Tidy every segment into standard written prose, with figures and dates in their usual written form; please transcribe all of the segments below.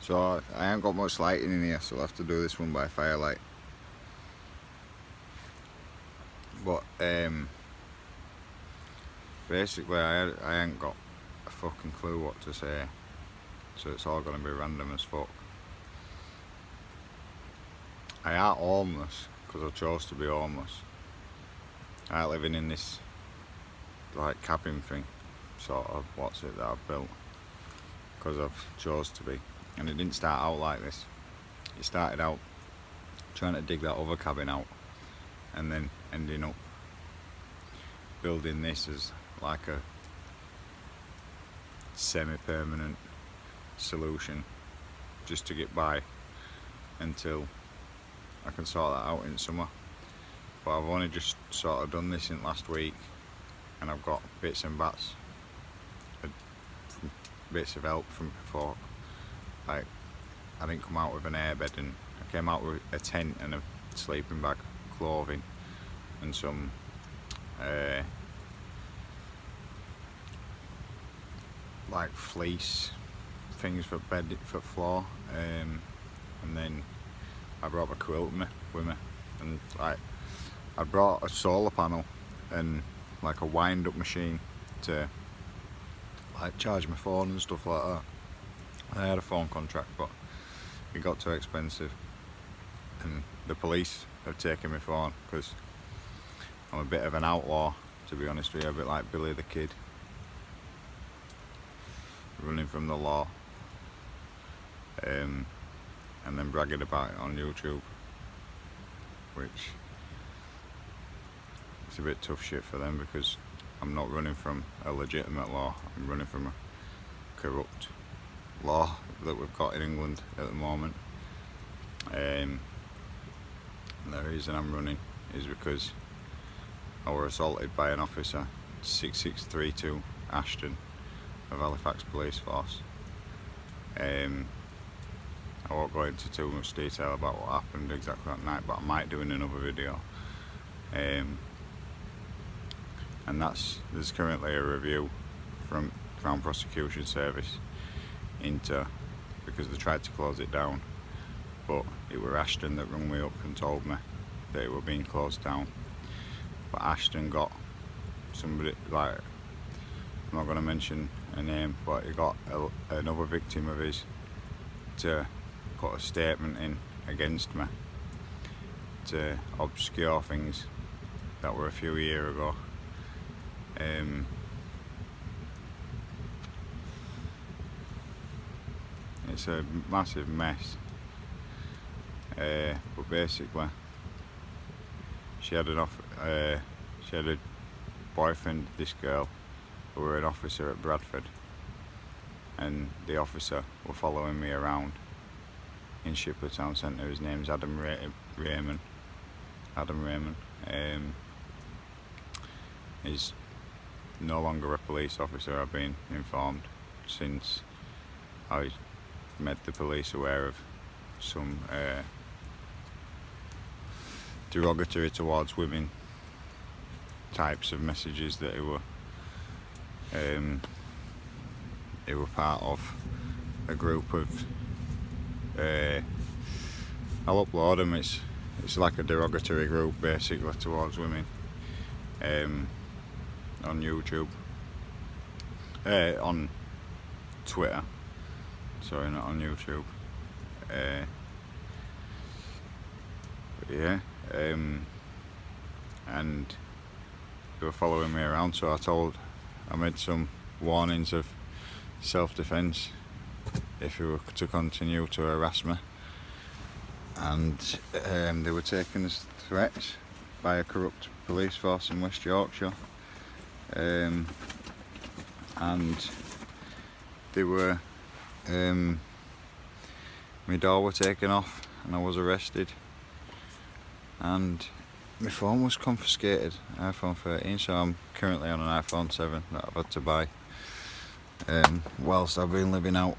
So I ain't got much lighting in here, so I'll have to do this one by firelight. But basically I ain't got a fucking clue what to say, so it's all gonna be random as fuck. I ain't homeless because I chose to be homeless. I ain't living in this like cabin thing, sort of, what's it that I've built, because I've chose to be. And it didn't start out like this. It started out trying to dig that other cabin out, and then ending up building this as like a semi-permanent solution just to get by until I can sort that out in summer. But I've only just sort of done this in last week, and I've got bits and bats, bits of help from before. Like, I didn't come out with an airbed, and I came out with a tent and a sleeping bag, clothing, and some like fleece things for bed, for floor, and then I brought my quilt with me, and like I brought a solar panel and like a wind up machine to like charge my phone and stuff like that. I had a phone contract, but it got too expensive, and the police have taken my phone because I'm a bit of an outlaw, to be honest with you, a bit like Billy the Kid, running from the law, and then bragging about it on YouTube, which it's a bit tough shit for them, because I'm not running from a legitimate law, I'm running from a corrupt law that we've got in England at the moment. And the reason I'm running is because I was assaulted by an officer, 6632 Ashton of Halifax Police Force. I won't go into too much detail about what happened exactly that night, but I might do in another video. And there's currently a review from Crown Prosecution Service into, because they tried to close it down, but it were Ashton that rung me up and told me that it were being closed down. But Ashton got somebody, like, I'm not going to mention a name, but he got another victim of his to put a statement in against me to obscure things that were a few years ago. It's a massive mess, but basically she had a boyfriend, this girl, who were an officer at Bradford, and the officer were following me around in Shipley Town Centre. His name's Adam Raymond. He's no longer a police officer, I've been informed, since I made the police aware of some derogatory towards women types of messages that he were part of a group of I'll upload them. It's like a derogatory group basically towards women on YouTube, on Twitter, sorry, not on YouTube. But yeah, and they were following me around, so I made some warnings of self-defence if he were to continue to harass me, and they were taken as threats by a corrupt police force in West Yorkshire, and they were my door were taken off and I was arrested, and my phone was confiscated, iPhone 13, so I'm currently on an iPhone 7 that I've had to buy whilst I've been living out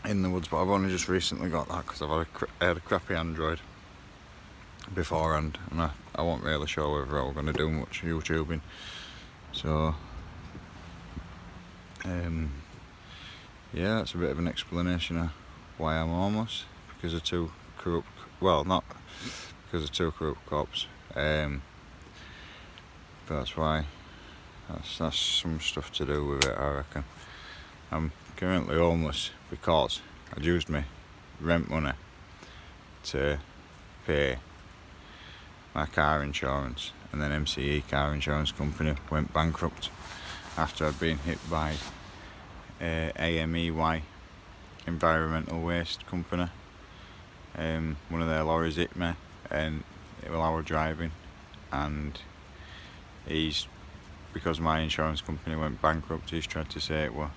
in the woods. But I've only just recently got that because I had a crappy Android beforehand, and I wasn't really sure whether I was going to do much YouTubing, so yeah, that's a bit of an explanation of why I'm homeless, because of two corrupt, well, not because of two corrupt cops, but that's why. That's some stuff to do with it, I reckon. I'm currently homeless because I'd used my rent money to pay my car insurance, and then MCE car insurance company went bankrupt after I'd been hit by AMEY, environmental waste company. One of their lorries hit me, and while I was driving, and because my insurance company went bankrupt, he's tried to say it was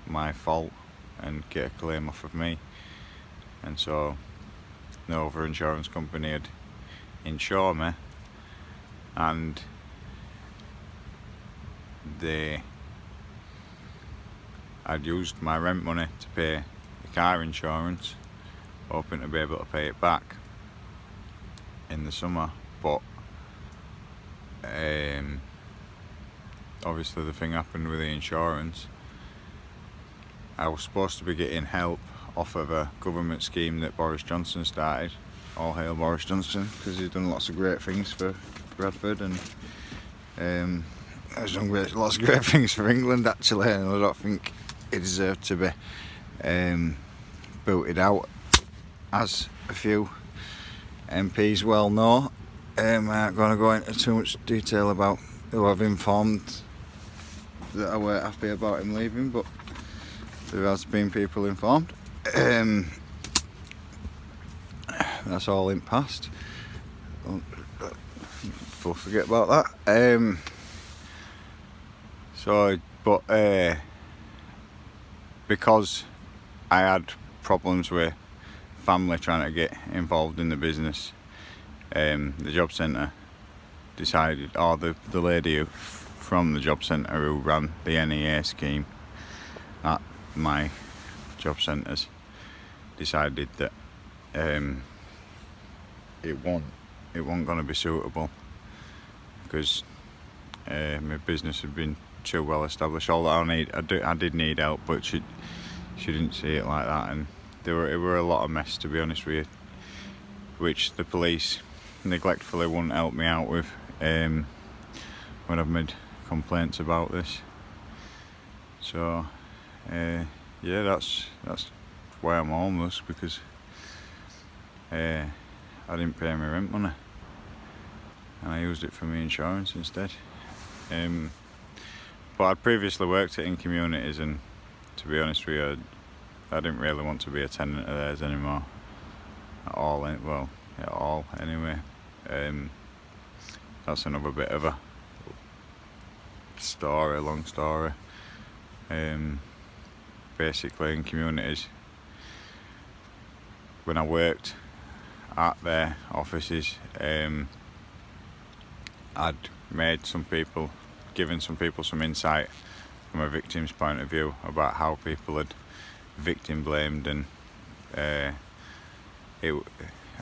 my fault and get a claim off of me. And so no other insurance company had insured me, and I'd used my rent money to pay the car insurance, hoping to be able to pay it back in the summer, but obviously the thing happened with the insurance. I was supposed to be getting help off of a government scheme that Boris Johnson started. All hail Boris Johnson, because he's done lots of great things for Bradford, and he's done lots of great things for England actually, and I don't think he deserved to be booted out, as a few MPs well know. I'm not going to go into too much detail about who I've informed that I weren't happy about him leaving, but there has been people informed. That's all in past. Forget about that. Because I had problems with family trying to get involved in the business, the job centre decided, or the lady from the job centre who ran the NEA scheme at my job centres decided that it wasn't going to be suitable, because my business had been too well established. All that I did need help, but she didn't see it like that, and it were a lot of mess, to be honest with you, which the police neglectfully wouldn't help me out with when I've made complaints about this. So yeah, that's why I'm homeless, because I didn't pay my rent money and I used it for my insurance instead. But I'd previously worked in communities, and to be honest with you, I didn't really want to be a tenant of theirs anymore at all. Well, at all anyway. That's another bit of a long story. Basically, in communities, when I worked at their offices, I'd given some people some insight from a victim's point of view about how people had victim blamed, and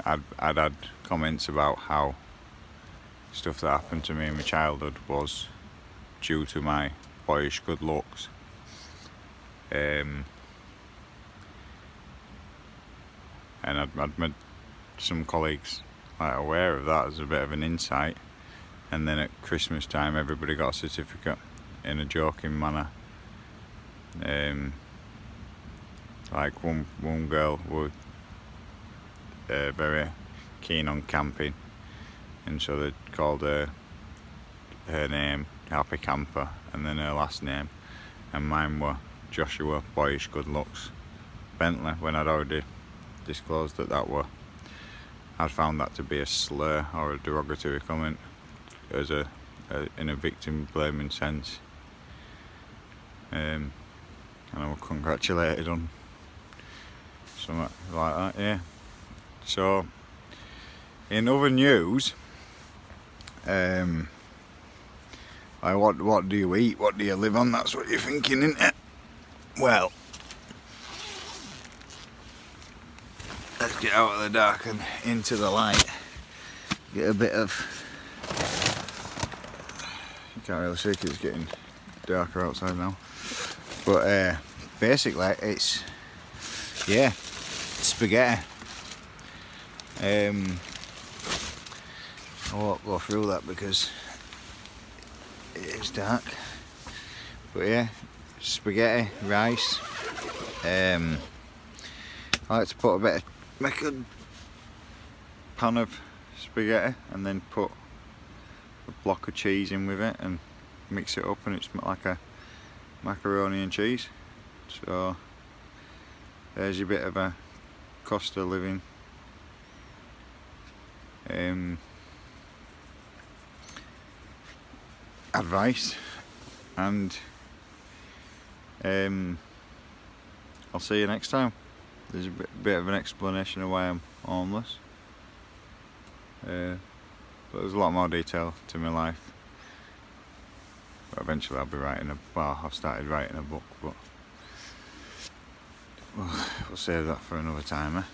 I'd had comments about how stuff that happened to me in my childhood was due to my boyish good looks. And I'd made some colleagues aware of that as a bit of an insight, and then at Christmas time everybody got a certificate in a joking manner. Like one girl was very keen on camping, and so they called her name Happy Camper, and then her last name, and mine were Joshua Boyish Good Looks Bentley, when I'd already disclosed that I'd found that to be a slur or a derogatory comment, as in a victim blaming sense, and I was congratulated on something like that. Yeah. So in other news, what do you eat? What do you live on? That's what you're thinking, isn't it? Well, let's get out of the dark and into the light. Get a bit of... You can't really see because it's getting darker outside now. But basically it's, yeah, spaghetti. I won't go through that because it is dark, but yeah, spaghetti, rice. I like to put make a pan of spaghetti and then put a block of cheese in with it and mix it up, and it's like a macaroni and cheese. So there's your bit of a cost of living advice, and I'll see you next time. There's a bit of an explanation of why I'm homeless, but there's a lot more detail to my life. But eventually I'll be I've started writing a book, but we'll save that for another time.